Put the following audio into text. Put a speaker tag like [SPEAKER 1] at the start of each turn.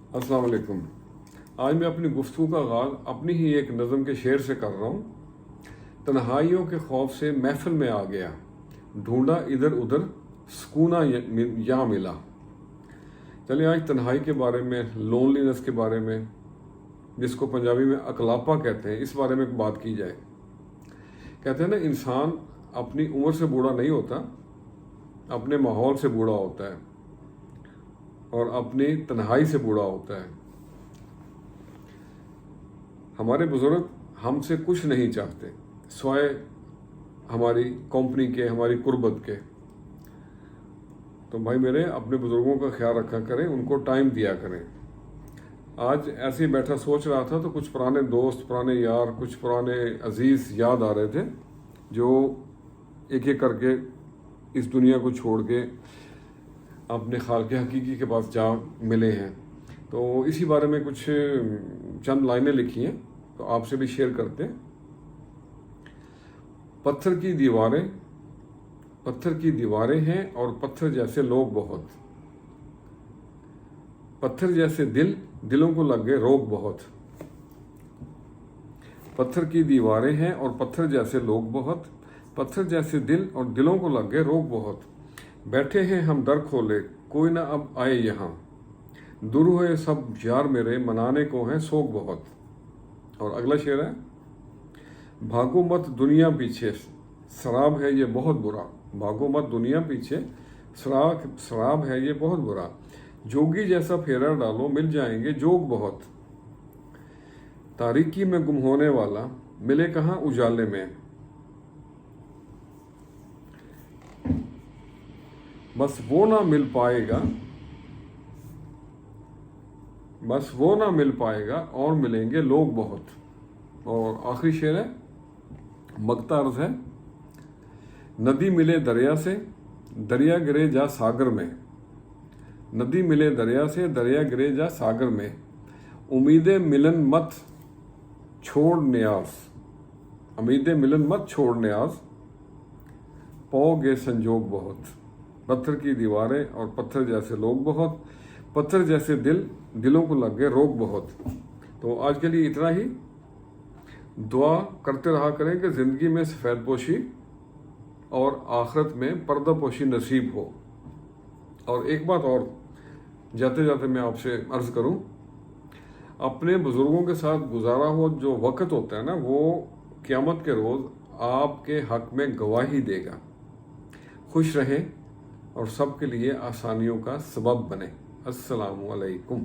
[SPEAKER 1] अस्सलाम वालेकुम। आज मैं अपनी गुफ्तगू का आगाज़ अपनी ही एक नज़म के शेर से कर रहा हूँ। तन्हाइयों के खौफ से महफिल में आ गया, ढूंढा इधर उधर सुकूना यहाँ मिला। चलिए आज तन्हाई के बारे में, लोनलीनेस के बारे में, जिसको पंजाबी में अकलापा कहते हैं, इस बारे में एक बात की जाए। कहते हैं ना, इंसान अपनी उम्र से बूढ़ा नहीं होता, अपने माहौल से बूढ़ा होता है और अपनी तन्हाई से बूढ़ा होता है। हमारे बुजुर्ग हमसे कुछ नहीं चाहते सिवाय हमारी कंपनी के, हमारी कुर्बत के। तो भाई मेरे, अपने बुजुर्गों का ख्याल रखा करें, उनको टाइम दिया करें। आज ऐसे ही बैठा सोच रहा था तो कुछ पुराने दोस्त, पुराने यार, कुछ पुराने अजीज याद आ रहे थे जो एक एक करके इस दुनिया को छोड़ के अपने खालिक हकीकी के पास जा मिले हैं। तो इसी बारे में कुछ चंद लाइनें लिखी हैं, तो आपसे भी शेयर करते हैं। पत्थर की दीवारें हैं और पत्थर जैसे लोग बहुत, पत्थर जैसे दिलों को लग गए रोग बहुत। पत्थर की दीवारें हैं और पत्थर जैसे लोग बहुत, पत्थर जैसे दिल और दिलों को लग गए रोग बहुत। बैठे हैं हम दर खोले, कोई ना अब आए यहाँ, दूर हुए सब यार मेरे, मनाने को है सोग बहुत। और अगला शेर है, भागो मत दुनिया पीछे, शराब है ये बहुत बुरा। भागो मत दुनिया पीछे, शराब है ये बहुत बुरा। जोगी जैसा फेरा डालो, मिल जाएंगे जोग बहुत। तारीकी में गुम होने वाला, मिले कहाँ उजाले में। बस वो ना मिल पाएगा और मिलेंगे लोग बहुत। और आखिरी शेर है, मगता अर्ज है, नदी मिले दरिया से, दरिया गिरे जा सागर में। नदी मिले दरिया से, दरिया गिरे जा सागर में। उम्मीदें मिलन मत छोड़ न्याज, उम्मीदें मिलन मत छोड़ न्याज, पाओगे संजोग बहुत। पत्थर की दीवारें और पत्थर जैसे लोग बहुत, पत्थर जैसे दिलों को लग गए रोग बहुत। तो आज के लिए इतना ही। दुआ करते रहा करें कि ज़िंदगी में सफ़ेद पोशी और आखिरत में पर्दा पोशी नसीब हो। और एक बात और जाते जाते मैं आपसे अर्ज़ करूं, अपने बुज़ुर्गों के साथ गुजारा हुआ जो वक़्त होता है ना, वो क़यामत के रोज़ आपके हक़ में गवाही देगा। खुश रहें और सबके लिए आसानियों का सबब बने। अस्सलामु अलैकुम।